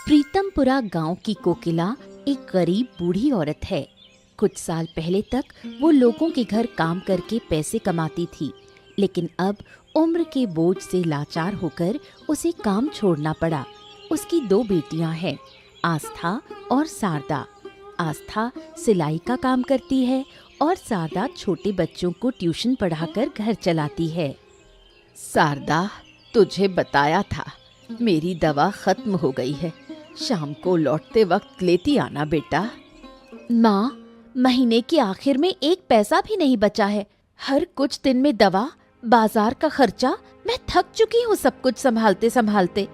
प्रीतमपुरा गांव की कोकिला एक गरीब बूढ़ी औरत है। कुछ साल पहले तक वो लोगों के घर काम करके पैसे कमाती थी, लेकिन अब उम्र के बोझ से लाचार होकर उसे काम छोड़ना पड़ा। उसकी दो बेटियां हैं, आस्था और शारदा। आस्था सिलाई का काम करती है और शारदा छोटे बच्चों को ट्यूशन पढ़ाकर घर चलाती है। शारदा, तुझे बताया था, मेरी दवा खत्म हो गई है। शाम को लौटते वक्त लेती आना बेटा। माँ, महीने के आखिर में एक पैसा भी नहीं बचा है। हर कुछ दिन में दवा, बाजार का खर्चा, मैं थक चुकी हूँ सब कुछ संभालते संभालते।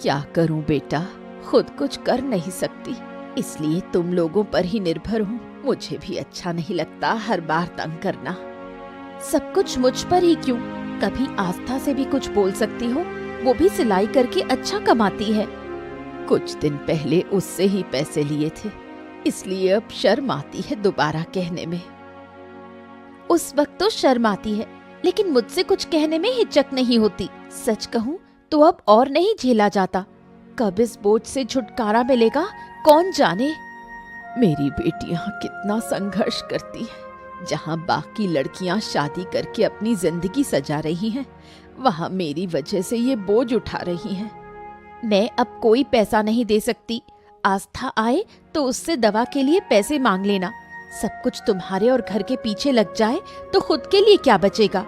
क्या करूँ बेटा, खुद कुछ कर नहीं सकती, इसलिए तुम लोगों पर ही निर्भर हूँ। मुझे भी अच्छा नहीं लगता हर बार तंग करना। सब कुछ मुझ पर ही क्यों? कभी आस्था से भी कुछ बोल सकती हो, वो भी सिलाई करके अच्छा कमाती है। कुछ दिन पहले उससे ही पैसे लिए थे, इसलिए अब शर्म आती है दोबारा कहने में। उस वक्त तो शर्म आती है, लेकिन मुझसे कुछ कहने में हिचक नहीं होती। सच कहूँ तो अब और नहीं झेला जाता। कब इस बोझ से छुटकारा मिलेगा कौन जाने। मेरी बेटियां कितना संघर्ष करती हैं। जहाँ बाकी लड़कियां शादी करके अपनी जिंदगी सजा रही हैं, वहाँ मेरी वजह से ये बोझ उठा रही हैं। मैं अब कोई पैसा नहीं दे सकती। आस्था आए तो उससे दवा के लिए पैसे मांग लेना। सब कुछ तुम्हारे और घर के पीछे लग जाए तो खुद के लिए क्या बचेगा?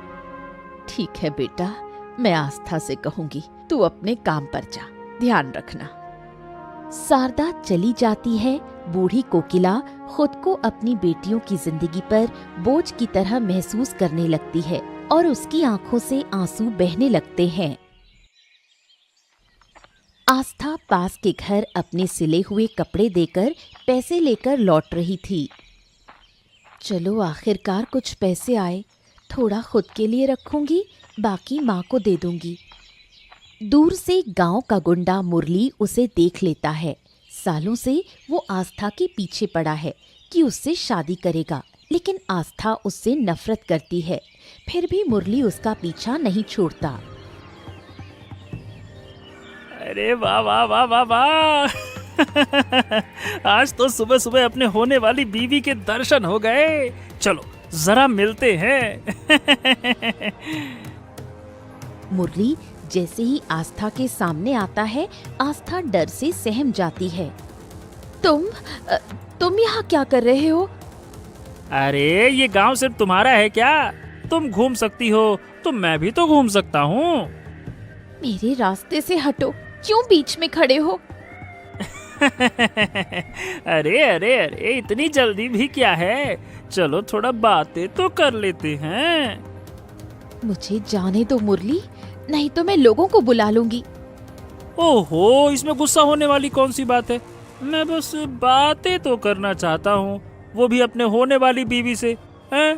ठीक है बेटा, मैं आस्था से कहूंगी, तू अपने काम पर जा, ध्यान रखना। शारदा चली जाती है। बूढ़ी कोकिला खुद को अपनी बेटियों की जिंदगी पर बोझ की तरह महसूस करने लगती है और उसकी आंखों से आंसू बहने लगते हैं। आस्था पास के घर अपने सिले हुए कपड़े देकर पैसे लेकर लौट रही थी। चलो आखिरकार कुछ पैसे आए, थोड़ा खुद के लिए रखूंगी, बाकी माँ को दे दूंगी। दूर से गांव का गुंडा मुरली उसे देख लेता है। सालों से वो आस्था के पीछे पड़ा है कि उससे शादी करेगा, लेकिन आस्था उससे नफरत करती है। फिर भी मुरली उसका पीछा नहीं छोड़ता। अरे वाह वाह वाह वाह वाह आज तो सुबह सुबह अपने होने वाली बीवी के दर्शन हो गए। चलो जरा मिलते हैं मुरली जैसे ही आस्था के सामने आता है, आस्था डर से सहम जाती है। तुम यहाँ क्या कर रहे हो? अरे ये गांव सिर्फ तुम्हारा है क्या? तुम घूम सकती हो तो मैं भी तो घूम सकता हूँ। मेरे रास्ते से हटो, क्यों बीच में खड़े हो? अरे अरे अरे, इतनी जल्दी भी क्या है? चलो थोड़ा बातें तो कर लेते हैं। मुझे जाने दो मुरली, नहीं तो मैं लोगों को बुला लूंगी। ओहो, इसमें गुस्सा होने वाली कौन सी बात है? मैं बस बातें तो करना चाहता हूँ, वो भी अपने होने वाली बीवी से। हैं?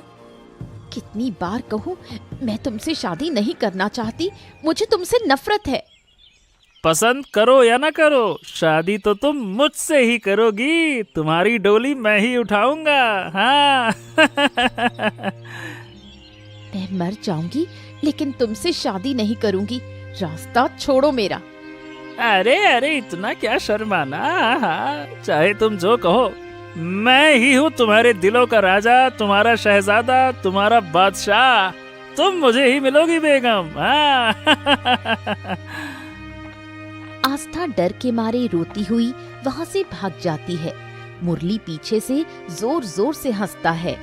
कितनी बार कहूँ, मैं तुमसे शादी नहीं करना चाहती, मुझे तुमसे नफरत है। पसंद करो या ना करो, शादी तो तुम मुझसे ही करोगी। तुम्हारी डोली मैं ही उठाऊंगा। हाँ मैं मर जाऊंगी, लेकिन तुमसे शादी नहीं करूंगी। रास्ता छोड़ो मेरा। अरे अरे, इतना क्या शर्माना। हाँ, चाहे तुम जो कहो, मैं ही हूँ तुम्हारे दिलों का राजा, तुम्हारा शहजादा, तुम्हारा बादशाह। तुम मुझे ही मिलोगी बेगम। हाँ आस्था डर के मारे रोती हुई वहाँ से भाग जाती है। मुरली पीछे से जोर जोर से हंसता है।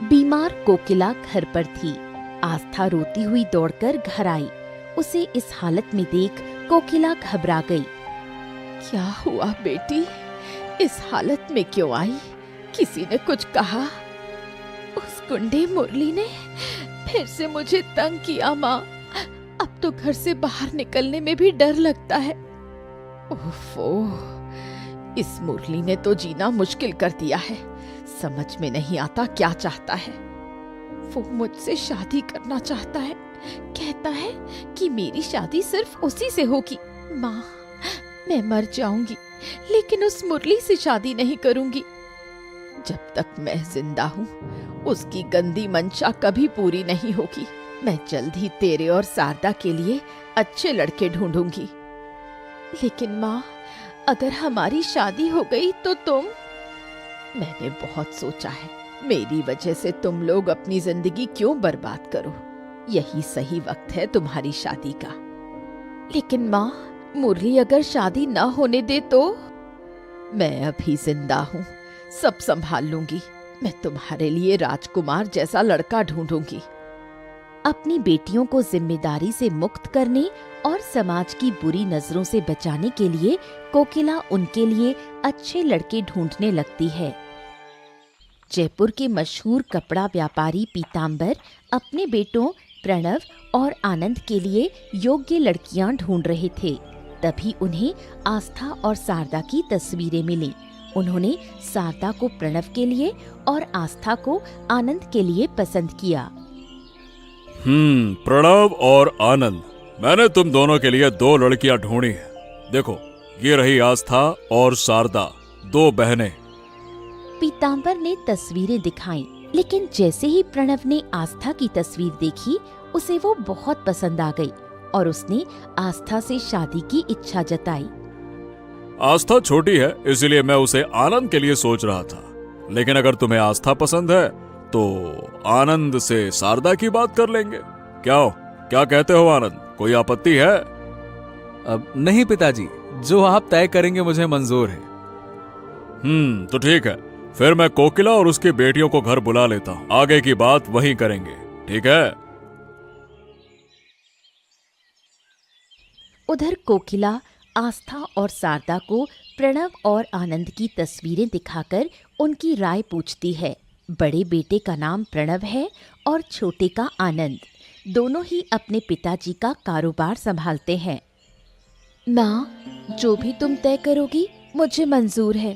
बीमार कोकिला घर पर थी। आस्था रोती हुई दौड़कर घर आई। उसे इस हालत में देख कोकिला घबरा गई। क्या हुआ बेटी, इस हालत में क्यों आई? किसी ने कुछ कहा? उस गुंडे मुरली ने फिर से मुझे तंग किया माँ। अब तो घर से बाहर निकलने में भी डर लगता है। ओफो, इस मुरली ने तो जीना मुश्किल कर दिया है। समझ में नहीं आता क्या चाहता है। वो मुझसे शादी करना चाहता है, कहता है कि मेरी शादी सिर्फ उसी से होगी। माँ, मैं मर जाऊंगी, लेकिन उस मुरली से शादी नहीं करूंगी। जब तक मैं जिंदा हूँ, उसकी गंदी मंशा कभी पूरी नहीं होगी। मैं जल्द ही तेरे और शारदा के लिए अच्छे लड़के ढूंढूंगी। लेकिन माँ, अगर हमारी शादी हो गई तो तुम? मैंने बहुत सोचा है, मेरी वजह से तुम लोग अपनी जिंदगी क्यों बर्बाद करो। यही सही वक्त है तुम्हारी शादी का। लेकिन माँ, मुरली अगर शादी ना होने दे तो? मैं अभी जिंदा हूँ, सब संभाल लूंगी। मैं तुम्हारे लिए राजकुमार जैसा लड़का ढूंढूंगी। अपनी बेटियों को जिम्मेदारी से मुक्त करने और समाज की बुरी नजरों से बचाने के लिए कोकिला उनके लिए अच्छे लड़के ढूंढने लगती है। जयपुर के मशहूर कपड़ा व्यापारी पीतांबर अपने बेटों प्रणव और आनंद के लिए योग्य लड़कियां ढूंढ रहे थे। तभी उन्हें आस्था और शारदा की तस्वीरें मिली। उन्होंने शारदा को प्रणव के लिए और आस्था को आनंद के लिए पसंद किया। प्रणव और आनंद, मैंने तुम दोनों के लिए 2 लड़कियां ढूंढी हैं। देखो, ये रही आस्था और शारदा, 2 बहनें। पीतांबर ने तस्वीरें दिखाईं, लेकिन जैसे ही प्रणव ने आस्था की तस्वीर देखी, उसे वो बहुत पसंद आ गई और उसने आस्था से शादी की इच्छा जताई। आस्था छोटी है, इसलिए मैं उसे आनंद के लिए सोच रहा था। लेकिन अगर तुम्हें आस्था पसंद है तो आनंद से शारदा की बात कर लेंगे। क्या कहते हो आनंद, कोई आपत्ति है? अब नहीं पिताजी, जो आप तय करेंगे मुझे मंजूर है। तो ठीक है, फिर मैं कोकिला और उसकी बेटियों को घर बुला लेता हूँ। आगे की बात वहीं करेंगे, ठीक है? उधर कोकिला आस्था और शारदा को प्रणव और आनंद की तस्वीरें दिखाकर उनकी राय पूछती है। बड़े बेटे का नाम प्रणव है और छोटे का आनंद। दोनों ही अपने पिताजी का कारोबार संभालते हैं। माँ, जो भी तुम तय करोगी मुझे मंजूर है।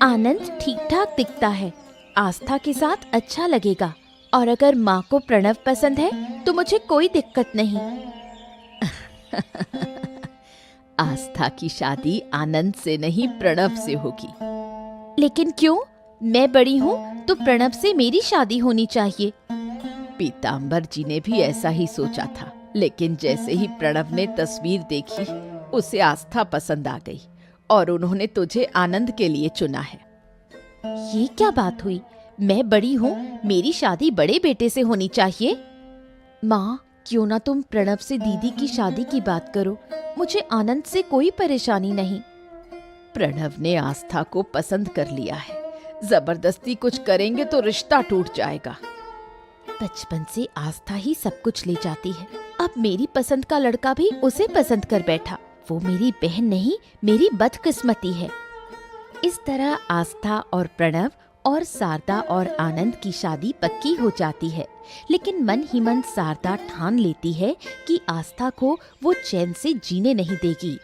आनंद ठीक ठाक दिखता है, आस्था के साथ अच्छा लगेगा, और अगर माँ को प्रणव पसंद है तो मुझे कोई दिक्कत नहीं। आस्था की शादी आनंद से नहीं प्रणव से होगी। लेकिन क्यों? मैं बड़ी हूँ तो प्रणव से मेरी शादी होनी चाहिए। पीतांबर जी ने भी ऐसा ही सोचा था, लेकिन जैसे ही प्रणव ने तस्वीर देखी, उसे आस्था पसंद आ गई और उन्होंने तुझे आनंद के लिए चुना है। ये क्या बात हुई? मैं बड़ी हूँ, मेरी शादी बड़े बेटे से होनी चाहिए। माँ, क्यों ना तुम प्रणव से दीदी की शादी की बात करो, मुझे आनंद से कोई परेशानी नहीं। प्रणव ने आस्था को पसंद कर लिया है, जबरदस्ती कुछ करेंगे तो रिश्ता टूट जाएगा। बचपन से आस्था ही सब कुछ ले जाती है, अब मेरी पसंद का लड़का भी उसे पसंद कर बैठा। वो मेरी बहन नहीं, मेरी बदकिस्मती है। इस तरह आस्था और प्रणव और शारदा और आनंद की शादी पक्की हो जाती है। लेकिन मन ही मन शारदा ठान लेती है कि आस्था को वो चैन से जीने नहीं देगी।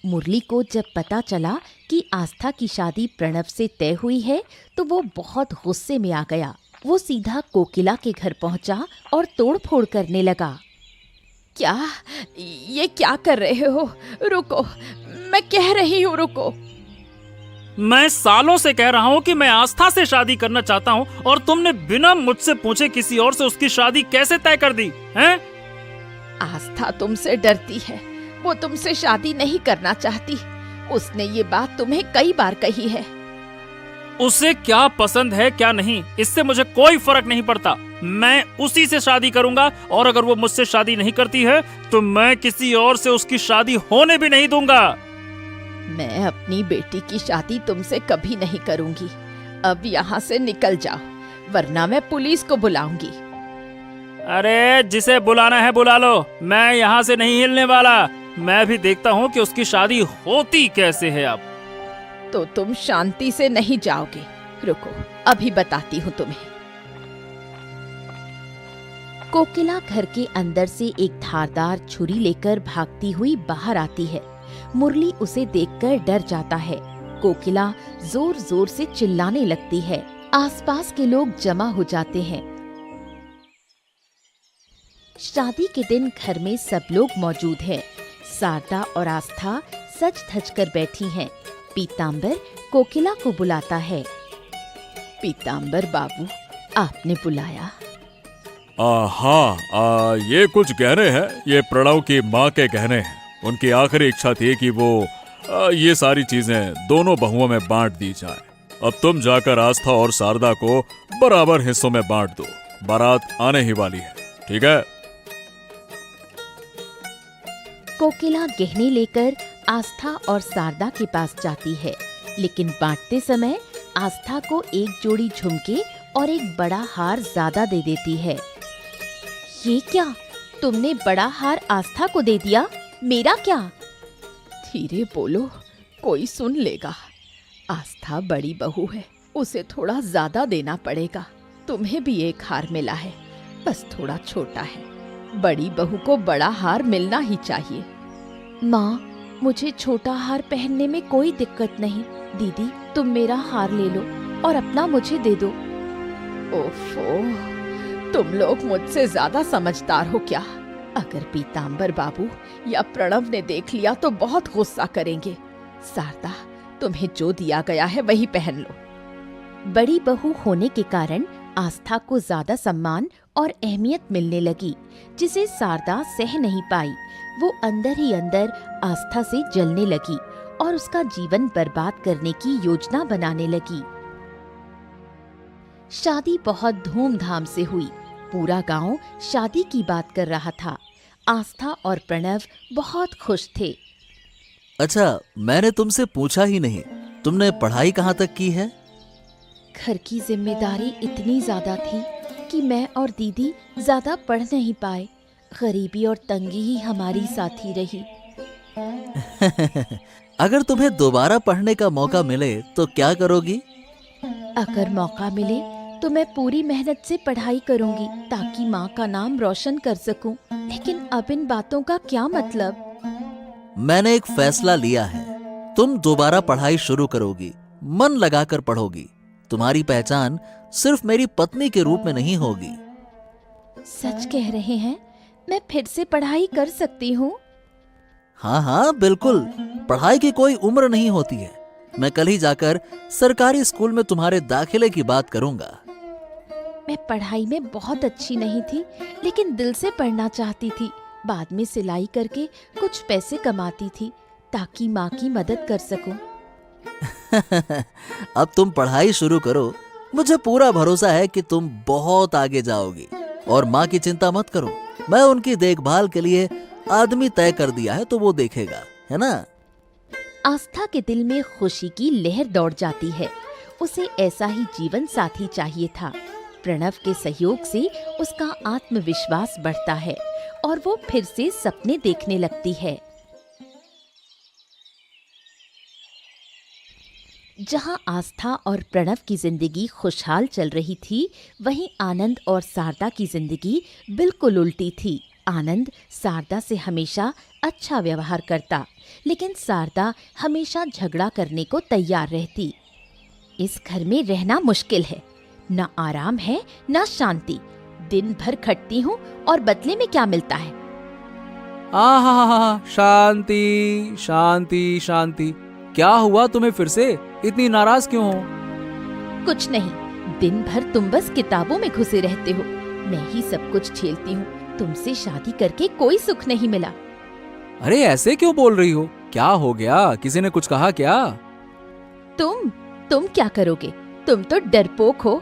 मुरली को जब पता चला कि आस्था की शादी प्रणव से तय हुई है तो वो बहुत गुस्से में आ गया। वो सीधा कोकिला के घर पहुंचा और तोड़फोड़ करने लगा। ये क्या कर रहे हो? रुको, मैं कह रही हूँ रुको। मैं सालों से कह रहा हूँ कि मैं आस्था से शादी करना चाहता हूँ और तुमने बिना मुझसे पूछे किसी और से उसकी शादी कैसे तय कर दी हैं? आस्था तुमसे डरती है, वो तुमसे शादी नहीं करना चाहती। उसने ये बात तुम्हें कई बार कही है। उसे क्या पसंद है क्या नहीं, इससे मुझे कोई फर्क नहीं पड़ता। मैं उसी से शादी करूंगा और अगर वो मुझसे शादी नहीं करती है तो मैं किसी और से उसकी शादी होने भी नहीं दूंगा। मैं अपनी बेटी की शादी तुमसे कभी नहीं करूंगी। अब यहाँ से निकल जाओ, वरना मैं पुलिस को बुलाऊंगी। अरे जिसे बुलाना है बुला लो, मैं यहाँ से नहीं हिलने वाला। मैं भी देखता हूँ कि उसकी शादी होती कैसे है। अब तो तुम शांति से नहीं जाओगे। रुको, अभी बताती हूँ तुम्हें। कोकिला घर के अंदर से एक धारदार छुरी लेकर भागती हुई बाहर आती है। मुरली उसे देखकर डर जाता है। कोकिला जोर जोर से चिल्लाने लगती है। आसपास के लोग जमा हो जाते हैं। शादी के दिन घर में सब लोग मौजूद हैं। शारदा और आस्था सज धज कर बैठी हैं। पीतांबर कोकिला को बुलाता है। पीतांबर बाबू, आपने बुलाया? हाँ, ये कुछ गहने हैं। ये प्रणव की माँ के गहने हैं। उनकी आखिरी इच्छा थी कि वो ये सारी चीजें दोनों बहुओं में बांट दी जाए। अब तुम जाकर आस्था और शारदा को बराबर हिस्सों में बांट दो। बारात आने ही वाली है, ठीक है? कोकिला गहने लेकर आस्था और शारदा के पास जाती है, लेकिन बांटते समय आस्था को एक जोड़ी झुमके और एक बड़ा हार ज्यादा दे देती है। ये क्या, तुमने बड़ा हार आस्था को दे दिया, मेरा क्या? धीरे बोलो, कोई सुन लेगा। आस्था बड़ी बहू है, उसे थोड़ा ज्यादा देना पड़ेगा। तुम्हें भी एक हार मिला है, बस थोड़ा छोटा है। बड़ी बहू को बड़ा हार मिलना ही चाहिए। माँ, मुझे छोटा हार पहनने में कोई दिक्कत नहीं। दीदी, तुम मेरा हार ले लो और अपना मुझे दे दो। ओफो, तुम लोग मुझसे ज्यादा समझदार हो क्या? अगर पीतांबर बाबू या प्रणव ने देख लिया तो बहुत गुस्सा करेंगे। शारदा, तुम्हें जो दिया गया है वही पहन लो। बड़ी बहू होने के कारण आस्था को ज्यादा सम्मान और अहमियत मिलने लगी, जिसे शारदा सह नहीं पाई। वो अंदर ही अंदर आस्था से जलने लगी और उसका जीवन बर्बाद करने की योजना बनाने लगी। शादी बहुत धूमधाम से हुई। पूरा गांव शादी की बात कर रहा था। आस्था और प्रणव बहुत खुश थे। अच्छा, मैंने तुमसे पूछा ही नहीं, तुमने पढ़ाई कहाँ तक की है? घर की जिम्मेदारी इतनी ज्यादा थी कि मैं और दीदी ज्यादा पढ़ नहीं पाए। गरीबी और तंगी ही हमारी साथी रही। अगर तुम्हें दोबारा पढ़ने का मौका मिले तो क्या करोगी? अगर मौका मिले तो मैं पूरी मेहनत से पढ़ाई करूंगी ताकि माँ का नाम रोशन कर सकूं। लेकिन अब इन बातों का क्या मतलब? मैंने एक फैसला लिया है। तुम दोबारा पढ़ाई शुरू करोगी, मन लगाकर पढ़ोगी। तुम्हारी पहचान सिर्फ मेरी पत्नी के रूप में नहीं होगी। सच कह रहे हैं? मैं फिर से पढ़ाई कर सकती हूँ? हाँ हाँ, बिल्कुल। पढ़ाई की कोई उम्र नहीं होती है। मैं कल ही जाकर सरकारी स्कूल में तुम्हारे दाखिले की बात करूंगा। मैं पढ़ाई में बहुत अच्छी नहीं थी, लेकिन दिल से पढ़ना चाहती थी। बाद में सिलाई करके कुछ पैसे कमाती थी ताकि माँ की मदद कर सकूं। अब तुम पढ़ाई शुरू करो। मुझे पूरा भरोसा है कि तुम बहुत आगे जाओगी। और माँ की चिंता मत करो, मैं उनकी देखभाल के लिए आदमी तय कर दिया है, तो वो देखेगा, है ना? आस्था के दिल में खुशी की लहर दौड़ जाती है। उसे ऐसा ही जीवन साथी चाहिए था। प्रणव के सहयोग से उसका आत्मविश्वास बढ़ता है और वो फिर से सपने देखने लगती है। जहां आस्था और प्रणव की जिंदगी खुशहाल चल रही थी, वहीं आनंद और शारदा की जिंदगी बिल्कुल उल्टी थी। आनंद शारदा से हमेशा अच्छा व्यवहार करता, लेकिन शारदा हमेशा झगड़ा करने को तैयार रहती। इस घर में रहना मुश्किल है, न आराम है न शांति। दिन भर खटती हूँ और बदले में क्या मिलता है? आहा, शांति शांति शांति। क्या हुआ तुम्हें? फिर से इतनी नाराज क्यों हो? कुछ नहीं, दिन भर तुम बस किताबों में घुसे रहते हो। मैं ही सब कुछ झेलती हूँ। तुमसे शादी करके कोई सुख नहीं मिला। अरे ऐसे क्यों बोल रही हो? क्या हो गया? किसी ने कुछ कहा क्या? तुम क्या करोगे? तुम तो डरपोक हो।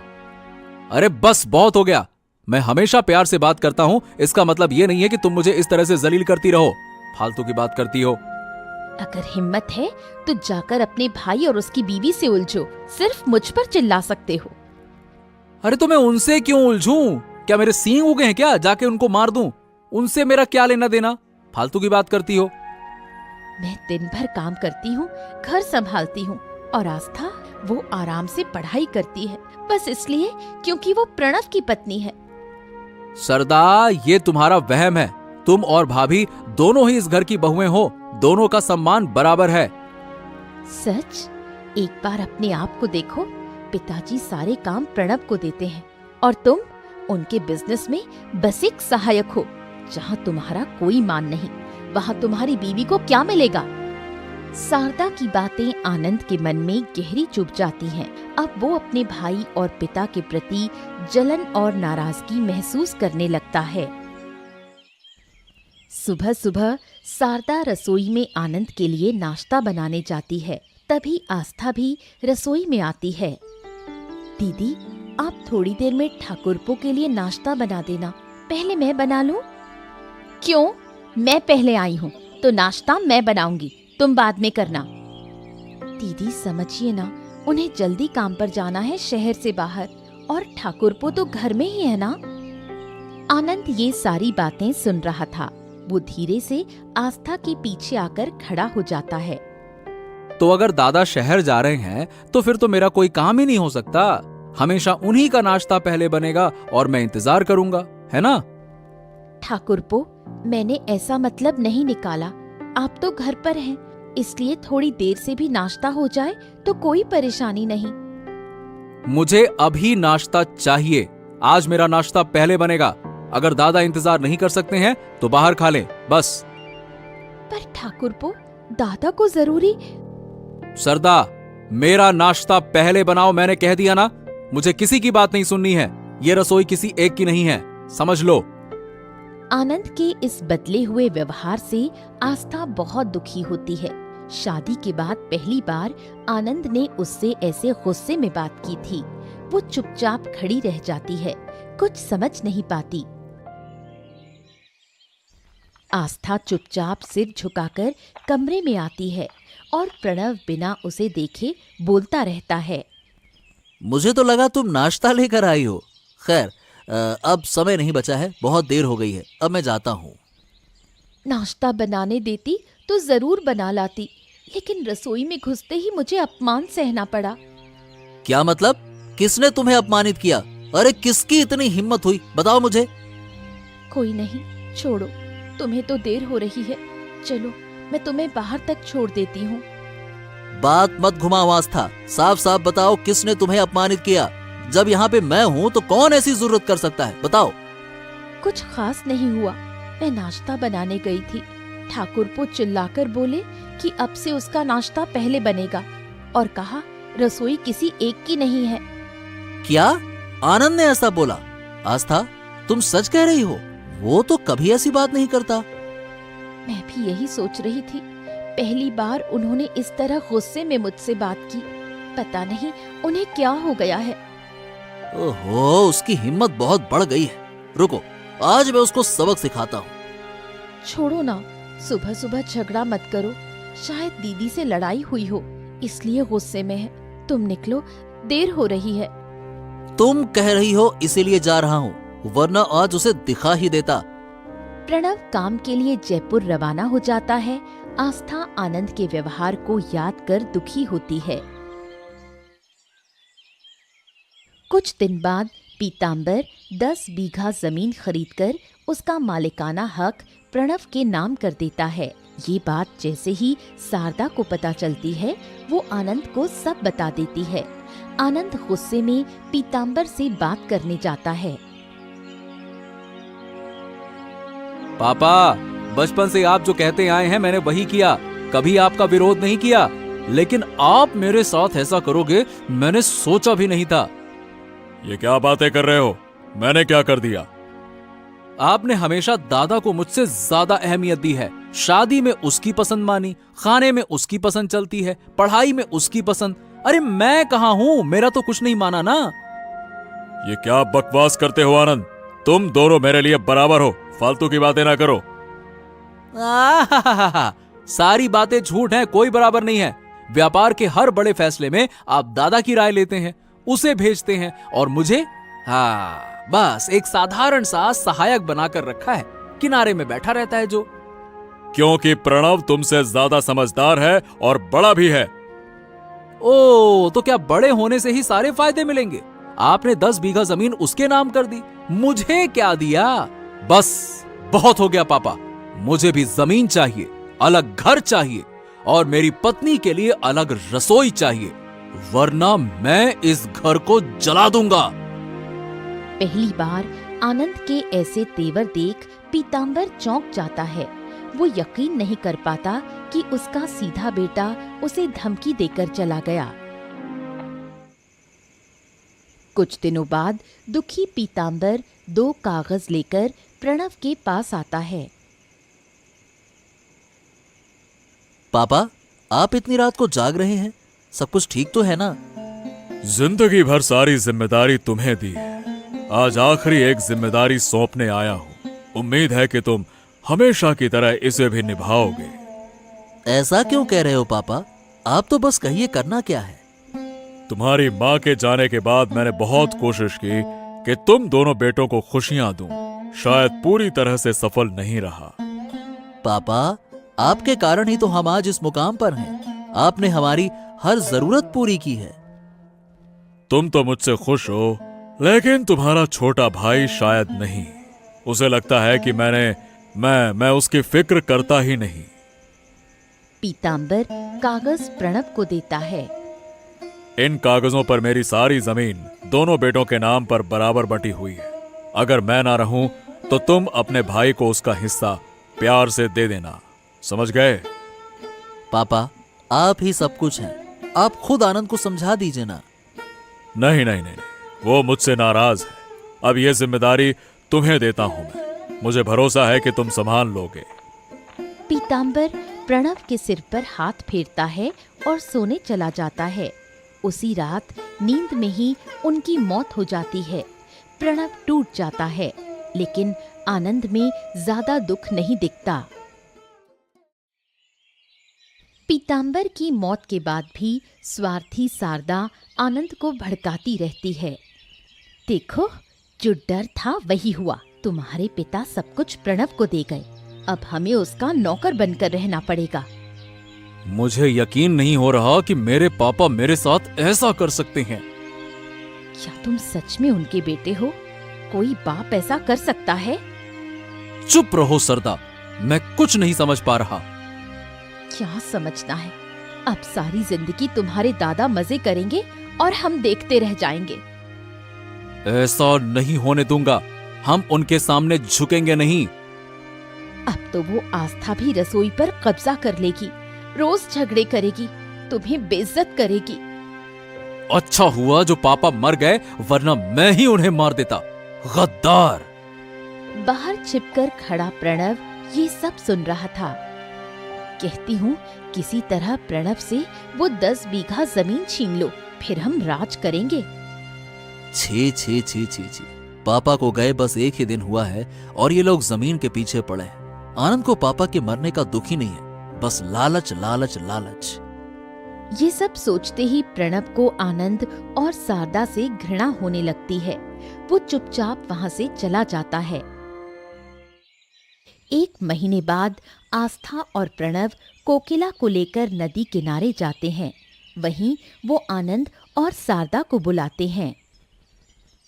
अरे बस, बहुत हो गया। मैं हमेशा प्यार से बात करता हूँ, इसका मतलब ये नहीं है कि तुम मुझे इस तरह से जलील करती रहो। फालतू की बात करती हो। अगर हिम्मत है तो जाकर अपने भाई और उसकी बीवी से उलझो। सिर्फ मुझ पर चिल्ला सकते हो। अरे तो मैं उनसे क्यों उलझूं? क्या मेरे सींग उगे हैं क्या? जाके उनको मार दूं? उनसे मेरा क्या लेना देना? फालतू की बात करती हो। मैं दिन भर काम करती हूँ, घर संभालती हूँ, और आस्था वो आराम से पढ़ाई करती है, बस इसलिए क्योंकि वो प्रणव की पत्नी है। सरदा, ये तुम्हारा वहम है। तुम और भाभी दोनों ही इस घर की बहुएं हो। दोनों का सम्मान बराबर है। सच? एक बार अपने आप को देखो। पिताजी सारे काम प्रणव को देते हैं और तुम उनके बिजनेस में बस एक सहायक हो। जहाँ तुम्हारा कोई मान नहीं, वहाँ तुम्हारी बीवी को क्या मिलेगा? शारदा की बातें आनंद के मन में गहरी चुभ जाती हैं। अब वो अपने भाई और पिता के प्रति जलन और नाराजगी महसूस करने लगता है। सुबह सुबह शारदा रसोई में आनंद के लिए नाश्ता बनाने जाती है। तभी आस्था भी रसोई में आती है। दीदी, आप थोड़ी देर में ठाकुरपो के लिए नाश्ता बना देना, पहले मैं बना लूं? क्यों? मैं पहले आई हूँ तो नाश्ता मैं बनाऊंगी, तुम बाद में करना। दीदी समझिए ना, उन्हें जल्दी काम पर जाना है शहर से बाहर, और ठाकुरपो तो घर में ही है ना। आनंद ये सारी बातें सुन रहा था। वो धीरे से आस्था के पीछे आकर खड़ा हो जाता है। तो अगर दादा शहर जा रहे हैं तो फिर तो मेरा कोई काम ही नहीं हो सकता। हमेशा उन्हीं का नाश्ता पहले बनेगा और मैं इंतजार करूंगा, है ना? ठाकुरपो, मैंने ऐसा मतलब नहीं निकाला। आप तो घर पर हैं, इसलिए थोड़ी देर से भी नाश्ता हो जाए तो कोई परेशानी नहीं। मुझे अभी नाश्ता चाहिए। आज मेरा नाश्ता पहले बनेगा। अगर दादा इंतजार नहीं कर सकते हैं तो बाहर खा लें, बस। पर ठाकुरपो, दादा को जरूरी। सरदा, मेरा नाश्ता पहले बनाओ, मैंने कह दिया ना। मुझे किसी की बात नहीं सुननी है। ये रसोई किसी एक की नहीं है, समझ लो। आनंद के इस बदले हुए व्यवहार से आस्था बहुत दुखी होती है। शादी के बाद पहली बार आनंद ने उससे ऐसे गुस्से में बात की थी। वो चुपचाप खड़ी रह जाती है, कुछ समझ नहीं पाती। आस्था चुपचाप सिर झुकाकर कमरे में आती है और प्रणव बिना उसे देखे बोलता रहता है। मुझे तो लगा तुम नाश्ता लेकर आई हो। खैर, अब समय नहीं बचा है, बहुत देर हो गई है, अब मैं जाता हूँ। नाश्ता बनाने देती तो जरूर बना लाती, लेकिन रसोई में घुसते ही मुझे अपमान सहना पड़ा। क्या मतलब? किसने तुम्हें अपमानित किया? अरे किसकी इतनी हिम्मत हुई, बताओ मुझे। कोई नहीं, छोड़ो, तुम्हें तो देर हो रही है। चलो, मैं तुम्हें बाहर तक छोड़ देती हूँ। बात मत घुमाओ आस्था, साफ साफ बताओ किसने तुम्हें अपमानित किया। जब यहाँ पे मैं हूँ तो कौन ऐसी जरूरत कर सकता है, बताओ। कुछ खास नहीं हुआ। मैं नाश्ता बनाने गई थी, ठाकुरपो चिल्लाकर बोले कि अब से उसका नाश्ता पहले बनेगा, और कहा रसोई किसी एक की नहीं है। क्या? आनंद ने ऐसा बोला? आस्था, तुम सच कह रही हो? वो तो कभी ऐसी बात नहीं करता। मैं भी यही सोच रही थी। पहली बार उन्होंने इस तरह गुस्से में मुझसे बात की। पता नहीं उन्हें क्या हो गया है। ओहो, उसकी हिम्मत बहुत बढ़ गई है। रुको, आज मैं उसको सबक सिखाता हूँ। छोड़ो ना, सुबह सुबह झगड़ा मत करो। शायद दीदी से लड़ाई हुई हो, इसलिए गुस्से में है। तुम निकलो, देर हो रही है। तुम कह रही हो इसीलिए जा रहा हूँ, वरना आज उसे दिखा ही देता। प्रणव काम के लिए जयपुर रवाना हो जाता है। आस्था आनंद के व्यवहार को याद कर दुखी होती है। कुछ दिन बाद पीताम्बर 10 बीघा जमीन खरीदकर उसका मालिकाना हक प्रणव के नाम कर देता है। ये बात जैसे ही शारदा को पता चलती है, वो आनंद को सब बता देती है। आनंद गुस्से में पीताम्बर से बात करने जाता है। पापा, बचपन से आप जो कहते आए हैं मैंने वही किया, कभी आपका विरोध नहीं किया, लेकिन आप मेरे साथ ऐसा करोगे मैंने सोचा भी नहीं था। ये क्या बातें कर रहे हो? मैंने क्या कर दिया? आपने हमेशा दादा को मुझसे ज्यादा अहमियत दी है। शादी में उसकी पसंद मानी, खाने में उसकी पसंद चलती है, पढ़ाई में उसकी पसंद। अरे मैं कहाँ हूँ, मेरा तो कुछ नहीं माना ना। ये क्या बकवास करते हो आनंद? तुम दोनों मेरे लिए बराबर हो, फालतू की बातें ना करो। सारी बातें झूठ हैं, कोई बराबर नहीं है। व्यापार के हर बड़े फैसले में आप दादा की राय लेते हैं, उसे भेजते हैं, और मुझे बस एक साधारण सा सहायक बनाकर रखा है, किनारे में बैठा रहता है जो। क्योंकि प्रणव तुमसे ज्यादा समझदार है और बड़ा भी है। ओ, तो क्या बड़े होने से ही सारे फायदे मिलेंगे? आपने 10 बीघा जमीन उसके नाम कर दी, मुझे क्या दिया? बस बहुत हो गया पापा, मुझे भी जमीन चाहिए, अलग घर चाहिए, और मेरी पत्नी के लिए अलग रसोई चाहिए, वरना मैं इस घर को जला दूंगा। पहली बार आनंद के ऐसे तेवर देख पीताम्बर चौंक जाता है। वो यकीन नहीं कर पाता कि उसका सीधा बेटा उसे धमकी देकर चला गया। कुछ दिनों बाद दुखी पीतांबर 2 कागज लेकर प्रणव के पास आता है। पापा, आप इतनी रात को जाग रहे हैं, सब कुछ ठीक तो है ना? जिंदगी भर सारी जिम्मेदारी तुम्हें दी है, आज आखिरी एक जिम्मेदारी सौंपने आया हूँ। उम्मीद है कि तुम हमेशा की तरह इसे भी निभाओगे। ऐसा क्यों कह रहे हो पापा? आप तो बस कहिए, करना क्या है? तुम्हारी माँ के जाने के बाद मैंने बहुत कोशिश की कि तुम दोनों बेटों को खुशियां दूं। शायद पूरी तरह से सफल नहीं रहा। पापा, आपके कारण ही तो हम आज इस मुकाम पर हैं। आपने हमारी हर जरूरत पूरी की है। तुम तो मुझसे खुश हो, लेकिन तुम्हारा छोटा भाई शायद नहीं। उसे लगता है कि मैं उसकी फिक्र करता ही नहीं। पीतांबर कागज प्रणव को देता है। इन कागजों पर मेरी सारी जमीन दोनों बेटों के नाम पर बराबर बटी हुई है। अगर मैं ना रहूं तो तुम अपने भाई को उसका हिस्सा प्यार से दे देना, समझ गए? पापा, आप ही सब कुछ हैं। आप खुद आनंद को समझा दीजिए ना। नहीं नहीं नहीं, वो मुझसे नाराज है। अब यह जिम्मेदारी तुम्हें देता हूं मैं। मुझे भरोसा है कि तुम संभाल लोगे। पीतांबर प्रणव के सिर पर हाथ फेरता है और सोने चला जाता है। उसी रात नींद में ही उनकी मौत हो जाती है। प्रणव टूट जाता है, लेकिन आनंद में ज्यादा दुख नहीं दिखता। पीतांबर की मौत के बाद भी स्वार्थी शारदा आनंद को भड़काती रहती है। देखो, जो डर था वही हुआ। तुम्हारे पिता सब कुछ प्रणव को दे गए, अब हमें उसका नौकर बनकर रहना पड़ेगा। मुझे यकीन नहीं हो रहा कि मेरे पापा मेरे साथ ऐसा कर सकते हैं। क्या तुम सच में उनके बेटे हो? कोई बाप ऐसा कर सकता है? चुप रहो सरदा, मैं कुछ नहीं समझ पा रहा। क्या समझना है? अब सारी जिंदगी तुम्हारे दादा मजे करेंगे और हम देखते रह जाएंगे। ऐसा नहीं होने दूंगा। हम उनके सामने झुकेंगे नहीं। अब तो वो आस्था भी रसोई पर कब्जा कर लेगी, रोज झगड़े करेगी, तुम्हें बेइज्जत करेगी। अच्छा हुआ जो पापा मर गए, वरना मैं ही उन्हें मार देता। गद्दार! बाहर छिपकर खड़ा प्रणव ये सब सुन रहा था। कहती हूँ, किसी तरह प्रणव से वो 10 बीघा जमीन छीन लो, फिर हम राज करेंगे। छी छी छी छी छी, पापा को गए बस एक ही दिन हुआ है और ये लोग जमीन के पीछे पड़े हैं। आनंद को पापा के मरने का दुख ही नहीं है, बस लालच लालच लालच। ये सब सोचते ही प्रणव को आनंद और शारदा से घृणा होने लगती है। वो चुपचाप वहां से चला जाता है। 1 महीने बाद आस्था और प्रणव कोकिला को लेकर नदी किनारे जाते हैं। वहीं वो आनंद और शारदा को बुलाते हैं।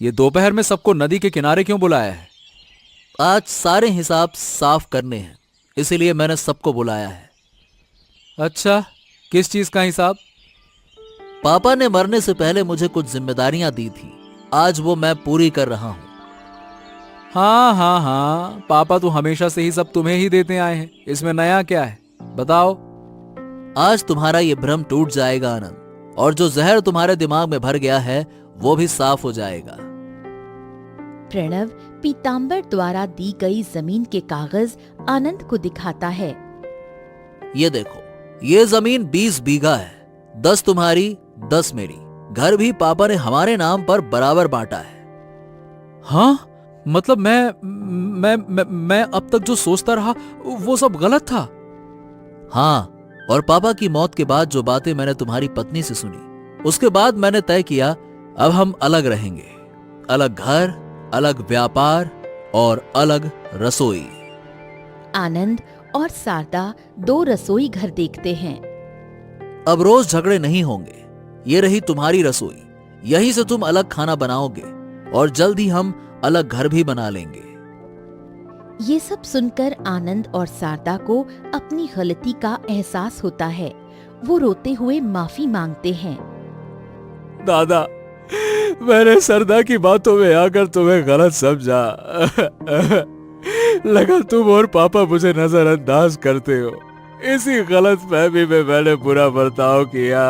ये दोपहर में सबको नदी के किनारे क्यों बुलाया है? आज सारे हिसाब साफ करने हैं, इसीलिए मैंने सबको बुलाया है। अच्छा, किस चीज का हिसाब? पापा ने मरने से पहले मुझे कुछ जिम्मेदारियां दी थी, आज वो मैं पूरी कर रहा हूं। हाँ, पापा तो हमेशा से ही सब तुम्हें ही देते आए हैं, इसमें नया क्या है, बताओ। आज तुम्हारा ये भ्रम टूट जाएगा आनंद, और जो जहर तुम्हारे दिमाग में भर गया है वो भी साफ हो जाएगा। प्रणव पीतांबर द्वारा दी गई जमीन के कागज आनंद को दिखाता है। ये देखो, ये जमीन 20 बीघा है, 10 तुम्हारी 10 मेरी। घर भी पापा ने हमारे नाम पर बराबर बांटा है। हाँ, मतलब मैं अब तक जो सोचता रहा वो सब गलत था। हाँ, और पापा की मौत के बाद जो बातें मैंने तुम्हारी पत्नी से सुनी, उसके बाद मैंने तय किया अब हम अलग रहेंगे। अलग घर, अलग व्यापार और अलग रसोई। आनंद और शारदा 2 रसोई घर देखते हैं। अब रोज झगड़े नहीं होंगे। ये रही तुम्हारी रसोई, यहीं से तुम अलग खाना बनाओगे, और जल्द ही हम अलग घर भी बना लेंगे। ये सब सुनकर आनंद और शारदा को अपनी गलती का एहसास होता है। वो रोते हुए माफी मांगते हैं। दादा, मैंने सरदा की बातों में आकर तुम्हें गलत समझा। लगा तुम और पापा मुझे नजरअंदाज करते हो। इसी गलत फहमी में मैंने बुरा बर्ताव किया।